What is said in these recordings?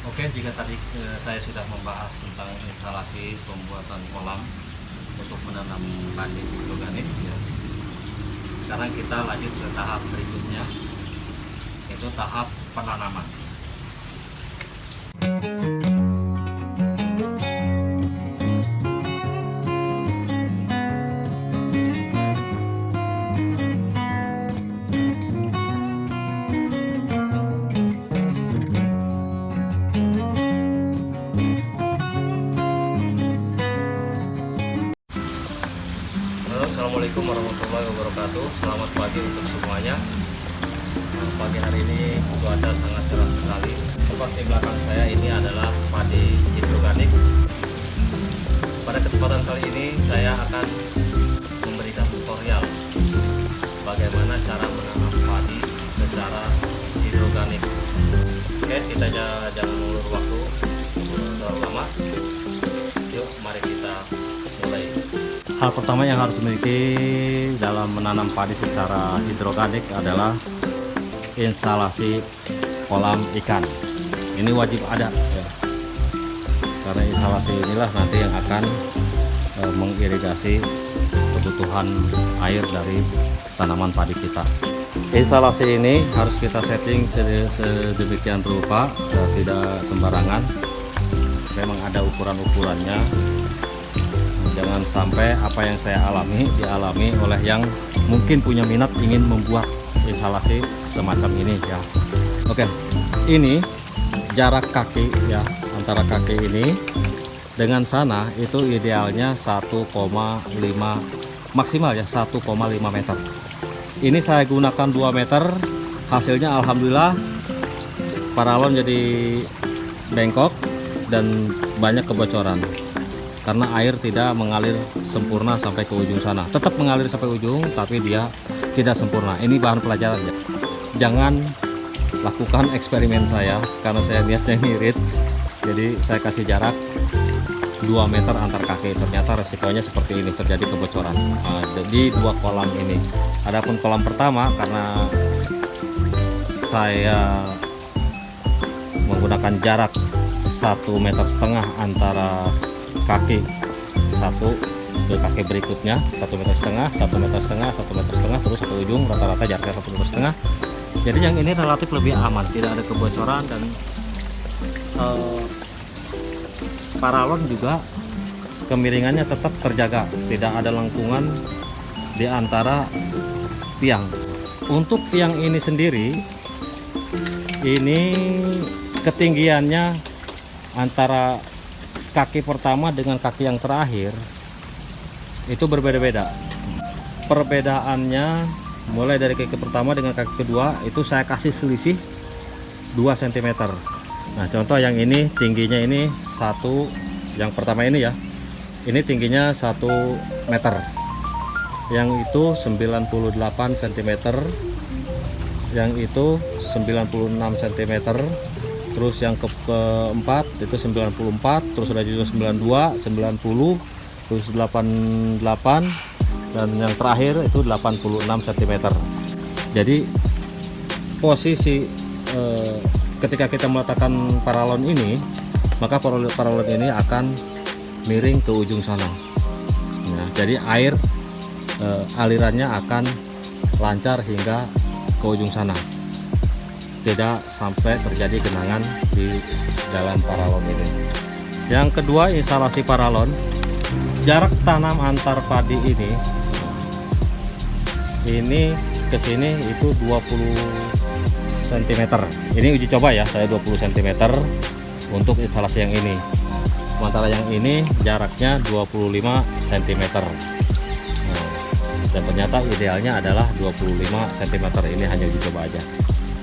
Oke, jika tadi saya sudah membahas tentang instalasi pembuatan kolam untuk menanam padi hidroponik, ya. Sekarang kita lanjut ke tahap berikutnya, yaitu tahap penanaman. Assalamualaikum warahmatullahi wabarakatuh. Selamat pagi untuk semuanya. Pagi hari ini cuaca sangat cerah sekali. Tepat di belakang saya ini adalah padi hidroponik. Pada kesempatan kali ini saya akan memberikan tutorial bagaimana cara menanam padi secara hidroponik. Oke, kita jangan mengulur waktu terlalu lama. Yuk, mari kita mulai. Hal pertama yang harus dimiliki dalam menanam padi secara hidroponik adalah instalasi kolam ikan. Ini wajib ada, ya. Karena instalasi inilah nanti yang akan mengirigasi kebutuhan air dari tanaman padi kita. Instalasi ini harus kita setting sedemikian rupa, tidak sembarangan. Memang ada ukuran-ukurannya. Jangan sampai apa yang saya alami dialami oleh yang mungkin punya minat ingin membuat instalasi semacam ini, ya. Oke, ini jarak kaki, ya, antara kaki ini dengan sana itu idealnya 1,5 maksimal, ya, 1,5 meter. Ini saya gunakan 2 meter. Hasilnya alhamdulillah paralon jadi bengkok dan banyak kebocoran karena air tidak mengalir sempurna sampai ke ujung sana. Tetap mengalir sampai ujung, tapi dia tidak sempurna. Ini bahan pelajaran, ya. Jangan lakukan eksperimen saya, karena saya niatnya ngirit. Jadi saya kasih jarak 2 meter antar kaki. Ternyata resikonya seperti ini, terjadi kebocoran. Jadi 2 kolam ini. Adapun kolam pertama, karena saya menggunakan jarak 1,5 meter antara kaki satu ke kaki berikutnya, 1,5 meter, 1,5 meter, 1,5 meter, terus satu ujung, rata-rata jaraknya 1,5 meter. Jadi yang ini relatif lebih aman, tidak ada kebocoran, dan paralon juga kemiringannya tetap terjaga, tidak ada lengkungan di antara tiang. Untuk tiang ini sendiri, ini ketinggiannya antara kaki pertama dengan kaki yang terakhir itu berbeda-beda. Perbedaannya mulai dari kaki pertama dengan kaki kedua itu saya kasih selisih 2 cm. Nah, contoh yang ini tingginya ini yang pertama ini, ya, ini tingginya 1 meter, yang itu 98 cm, yang itu 96 cm, terus yang keempat itu 94, terus ada juga 92, 90, terus 88, dan yang terakhir itu 86 cm. Jadi posisi ketika kita meletakkan paralon ini, maka paralon ini akan miring ke ujung sana. Nah, jadi air alirannya akan lancar hingga ke ujung sana, tidak sampai terjadi genangan di dalam paralon ini. Yang kedua, instalasi paralon. Jarak tanam antar padi ini ke sini itu 20 cm. Ini uji coba, ya, saya 20 cm untuk instalasi yang ini. Sementara yang ini jaraknya 25 cm. Nah, dan ternyata idealnya adalah 25 cm. Ini hanya uji coba aja.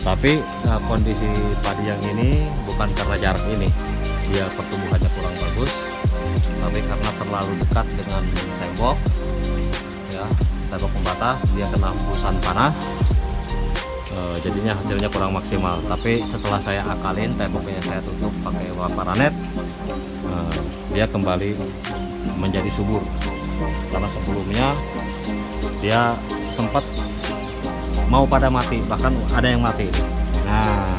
Tapi kondisi padi yang ini bukan karena jarak ini, dia pertumbuhannya kurang bagus, tapi karena terlalu dekat dengan tembok, ya, tembok pembatas, dia kena hembusan panas, jadinya hasilnya kurang maksimal. Tapi setelah saya akalin, temboknya saya tutup pakai paranet, dia kembali menjadi subur, karena sebelumnya dia sempat mau pada mati, bahkan ada yang mati. Nah,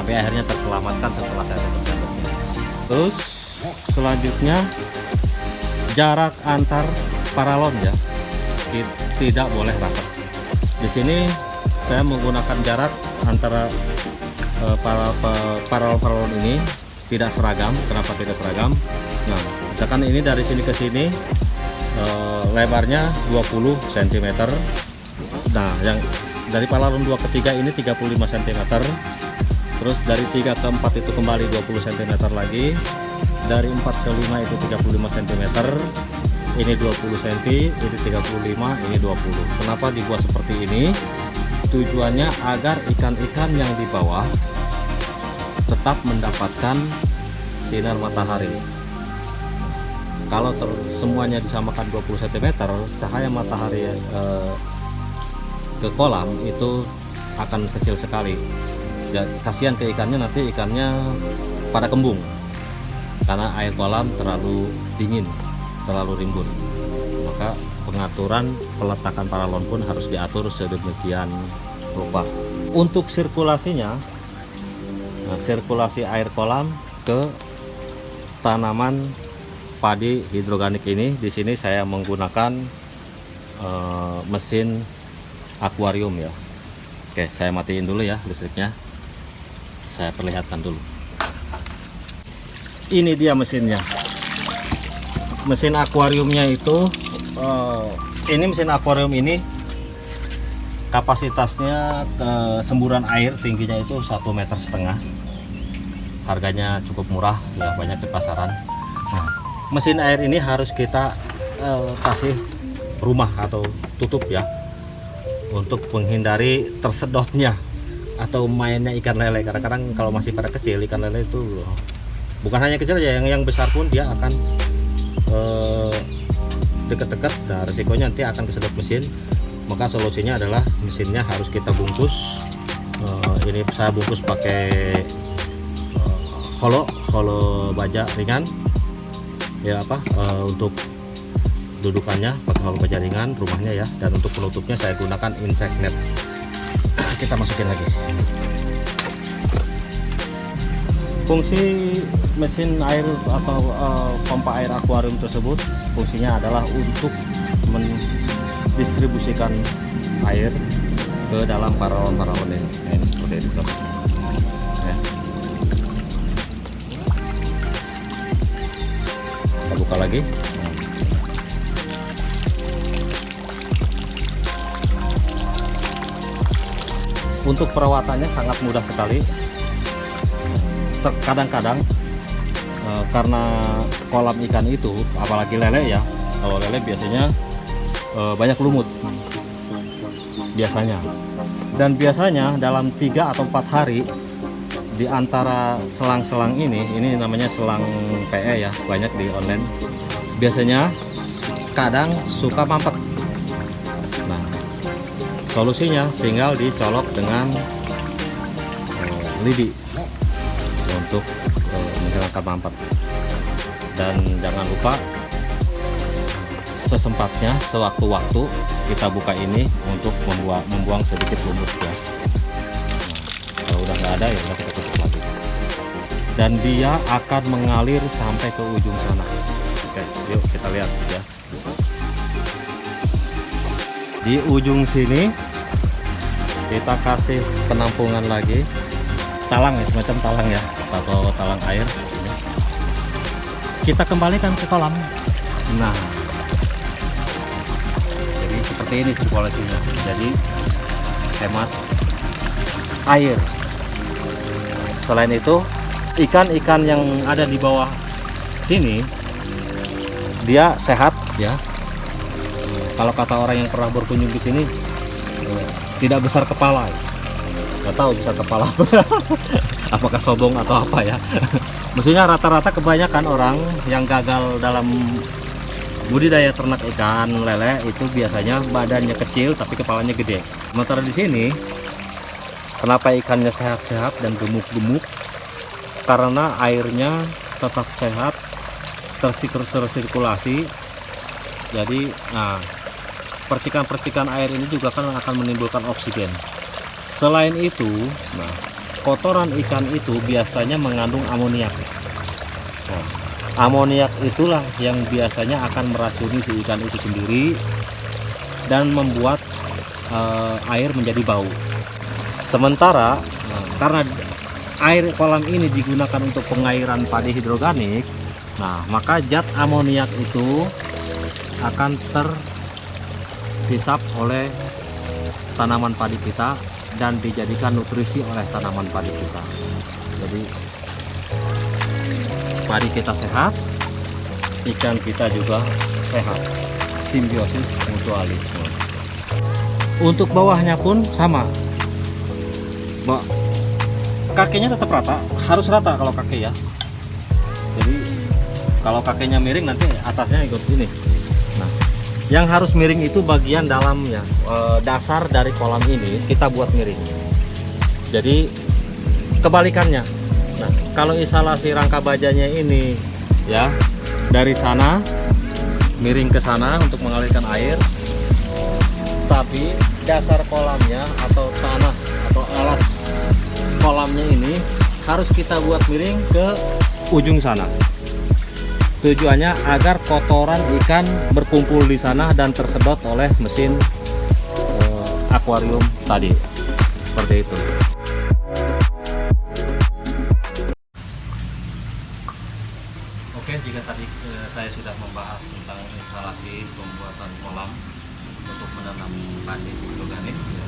sampai akhirnya terselamatkan setelah saya bekerja. Terus selanjutnya jarak antar paralon ya, tidak boleh rapat. Di sini saya menggunakan jarak antara paralon ini tidak seragam. Kenapa tidak seragam? Nah, misalkan ini dari sini ke sini lebarnya 20 cm. Nah, yang dari paralon 2 ke 3 ini 35 cm. Terus dari 3 ke 4 itu kembali 20 cm lagi. Dari 4 ke 5 itu 35 cm. Ini 20 cm, ini 35, ini 20. Kenapa dibuat seperti ini? Tujuannya agar ikan-ikan yang di bawah tetap mendapatkan sinar matahari. Kalau semuanya disamakan 20 cm, cahaya matahari ke kolam itu akan kecil sekali. Ya, kasihan ke ikannya, nanti ikannya pada kembung karena air kolam terlalu dingin, terlalu rimbun. Maka pengaturan peletakan paralon pun harus diatur sedemikian rupa. Untuk sirkulasinya, sirkulasi air kolam ke tanaman padi hidroganik ini, di sini saya menggunakan mesin akuarium ya. Oke, saya matiin dulu ya listriknya. Saya perlihatkan dulu. Ini dia mesinnya. Mesin akuariumnya itu ini mesin akuarium ini kapasitasnya semburan air tingginya itu 1,5 meter. Harganya cukup murah ya, banyak di pasaran. Nah, mesin air ini harus kita kasih rumah atau tutup ya, untuk menghindari tersedotnya atau mainnya ikan lele. Kadang-kadang kalau masih pada kecil, ikan lele itu bukan hanya kecil aja, yang besar pun dia akan deket-deket. Nah, resikonya nanti akan kesedot mesin. Maka solusinya adalah mesinnya harus kita bungkus. Ini saya bungkus pakai holo baja ringan ya, untuk dudukannya pakai holo baja ringan rumahnya ya. Dan untuk penutupnya saya gunakan insect net. Kita masukin lagi. Fungsi mesin air atau pompa air akuarium tersebut fungsinya adalah untuk mendistribusikan air ke dalam paralon ini. Ini seperti itu ya. Kita buka lagi. Untuk perawatannya sangat mudah sekali. Kadang-kadang karena kolam ikan itu, apalagi lele ya, kalau lele biasanya banyak lumut biasanya, dan biasanya dalam 3 atau 4 hari di antara selang-selang ini namanya selang PE ya, banyak di online, biasanya kadang suka mampet. Nah, solusinya tinggal dicolok dengan lidi untuk menghilangkan mampet. Dan jangan lupa sesempatnya, sewaktu-waktu kita buka ini untuk membuang sedikit lumut ya. Nah, kalau udah nggak ada ya kita tutup lagi. Dan dia akan mengalir sampai ke ujung sana. Oke, yuk kita lihat ya. Di ujung sini kita kasih penampungan lagi, talang ya, semacam talang ya, atau talang air. Kita kembalikan ke kolam. Nah, jadi seperti ini sirkulasinya. Jadi hemat air. Selain itu, ikan-ikan yang ada di bawah sini dia sehat ya. Kalau kata orang yang pernah berkunjung di sini, tidak besar kepala. Nggak tahu besar kepala apakah sobong atau apa ya. Maksudnya rata-rata kebanyakan orang yang gagal dalam budidaya ternak ikan lele itu biasanya badannya kecil tapi kepalanya gede. Sementara di sini kenapa ikannya sehat-sehat dan gemuk-gemuk? Karena airnya tetap sehat, tersirkulasi. Jadi, nah, percikan-percikan air ini juga kan akan menimbulkan oksigen. Selain itu, nah, kotoran ikan itu biasanya mengandung amoniak. Nah, amoniak itulah yang biasanya akan meracuni si ikan itu sendiri dan membuat air menjadi bau. Sementara karena air kolam ini digunakan untuk pengairan padi hidroganik, nah maka zat amoniak itu akan terhisap oleh tanaman padi kita dan dijadikan nutrisi oleh tanaman padi kita. Jadi padi kita sehat, ikan kita juga sehat, simbiosis mutualisme. Untuk bawahnya pun sama, kakinya tetap rata, harus rata kalau kaki ya. Jadi kalau kakinya miring nanti atasnya ikut ini. Nah, yang harus miring itu bagian dalamnya, dasar dari kolam ini kita buat miring. Jadi kebalikannya. Nah, kalau instalasi rangka bajanya ini ya dari sana miring ke sana untuk mengalirkan air, tapi dasar kolamnya atau tanah atau alas kolamnya ini harus kita buat miring ke ujung sana. Tujuannya agar kotoran ikan berkumpul di sana dan tersedot oleh mesin akuarium tadi. Seperti itu. Oke, jika tadi saya sudah membahas tentang instalasi pembuatan kolam untuk menanam padi hidroganik, ya.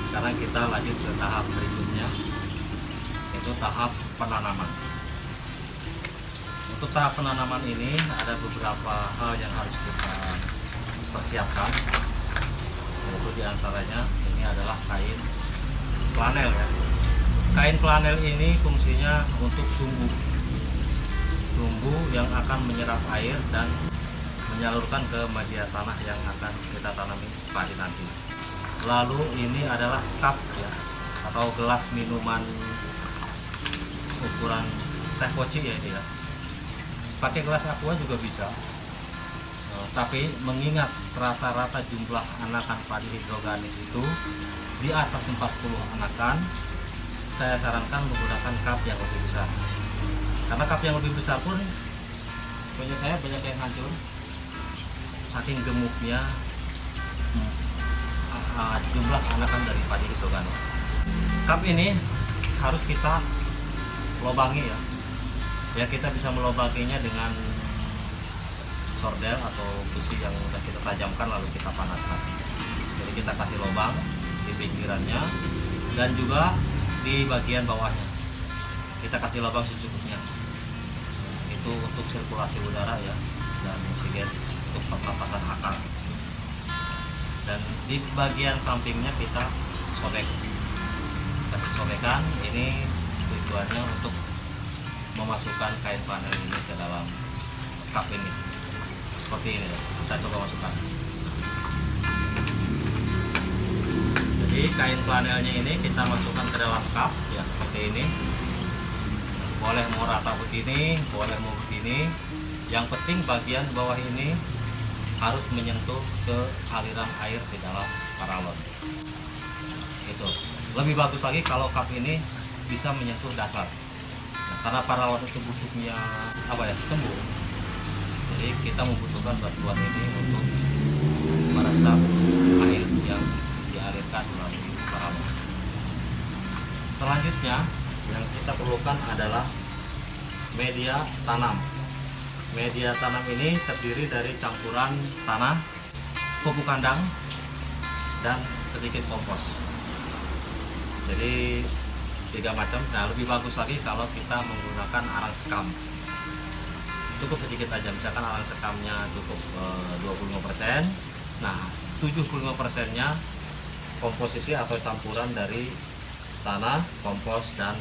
Sekarang kita lanjut ke tahap berikutnya, yaitu tahap penanaman. Untuk tahap penanaman ini ada beberapa hal yang harus kita persiapkan, yaitu diantaranya ini adalah kain flanel ya. Kain flanel ini fungsinya untuk sumbu yang akan menyerap air dan menyalurkan ke media tanah yang akan kita tanami padi nanti. Lalu ini adalah cup ya, atau gelas minuman ukuran teh poci ya ini ya. Pakai gelas aqua juga bisa. Tapi mengingat rata-rata jumlah anakan padi hidroganik itu di atas 40 anakan, saya sarankan menggunakan cup yang lebih besar. Karena cup yang lebih besar pun punya saya banyak yang hancur saking gemuknya jumlah anakan dari padi hidroganik. Cup ini harus kita lobangi ya. Ya, kita bisa melobanginya dengan sordel atau besi yang sudah kita tajamkan lalu kita panaskan. Jadi kita kasih lubang di pinggirannya dan juga di bagian bawahnya. Kita kasih lubang secukupnya. Itu untuk sirkulasi udara ya, dan oksigen untuk pernapasan akar. Dan di bagian sampingnya kita sobek, kasih sobekan. Ini tujuannya untuk memasukkan kain flanel ini ke dalam cup ini seperti ini ya. Kita coba masukkan. Jadi kain flanelnya ini kita masukkan ke dalam cup ya, seperti ini. Boleh mau rata begini, boleh mau begini. Yang penting bagian bawah ini harus menyentuh ke aliran air di dalam paralon. Itu lebih bagus lagi kalau cup ini bisa menyentuh dasar. Nah, karena paralon itu butuhnya tembur. Jadi kita membutuhkan bantuan ini untuk meresap air yang dialirkan melalui paralon. Selanjutnya yang kita perlukan adalah media tanam. Media tanam ini terdiri dari campuran tanah, pupuk kandang, dan sedikit kompos. Jadi 3 macam. Nah, lebih bagus lagi kalau kita menggunakan arang sekam. Cukup sedikit aja, misalkan arang sekamnya cukup 25%. Nah, 75%-nya komposisi atau campuran dari tanah, kompos, dan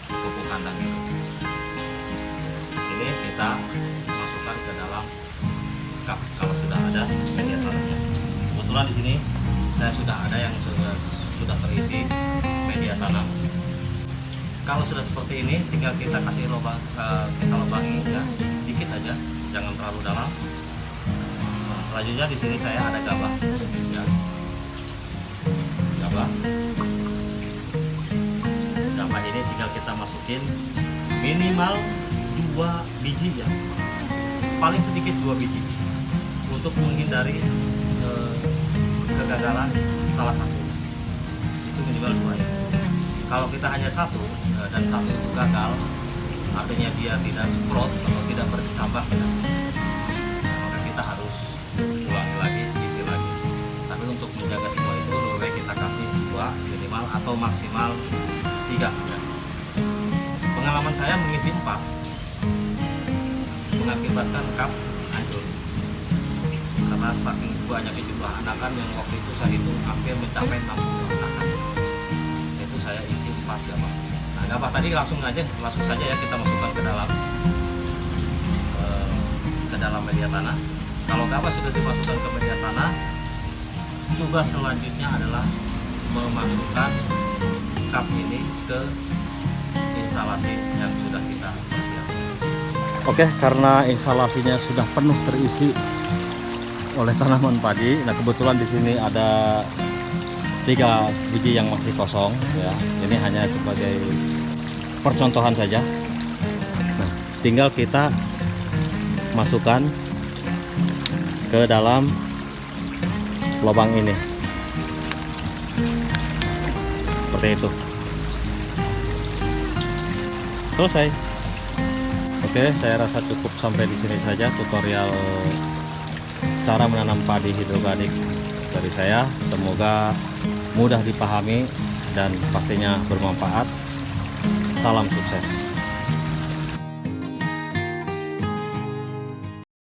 pupuk kandang itu. Ini kita masukkan ke dalam cup kalau sudah ada media tanamnya. Kebetulan di sini saya sudah ada yang sudah terisi media tanam. Kalau sudah seperti ini, tinggal kita kasih kita lubangi ya, dikit aja, jangan terlalu dalam. Nah, selanjutnya di sini saya ada gabah, ya. Gabah. ini tinggal kita masukin minimal 2 biji ya, paling sedikit 2 biji untuk menghindari kegagalan salah satu. Itu minimal 2 ya. Kalau kita hanya satu dan satu itu gagal, artinya dia tidak semprot atau tidak berkecambah ya, maka kita harus ulangi lagi, isi lagi. Tapi untuk menjaga semua itu lebih baik kita kasih 2 minimal atau maksimal 3 ya. Pengalaman saya mengisi 4 mengakibatkan kap hancur karena saking banyaknya jumlah anakan yang waktu itu saya hitung hampir mencapai 60 anakan. Itu saya isi 4 gabah. Nah, gabah tadi langsung saja ya kita masukkan ke dalam media tanah. Kalau gabah sudah dimasukkan ke media tanah, tugas selanjutnya adalah memasukkan kap ini ke instalasi yang sudah kita persiapkan. Oke, karena instalasinya sudah penuh terisi oleh tanaman padi. Nah, kebetulan di sini ada 3 biji yang masih kosong ya. Ini hanya sebagai percontohan saja. Nah, tinggal kita masukkan ke dalam lubang ini. Seperti itu. Selesai. Oke, saya rasa cukup sampai di sini saja tutorial cara menanam padi hidroponik dari saya. Semoga mudah dipahami dan pastinya bermanfaat. Salam sukses.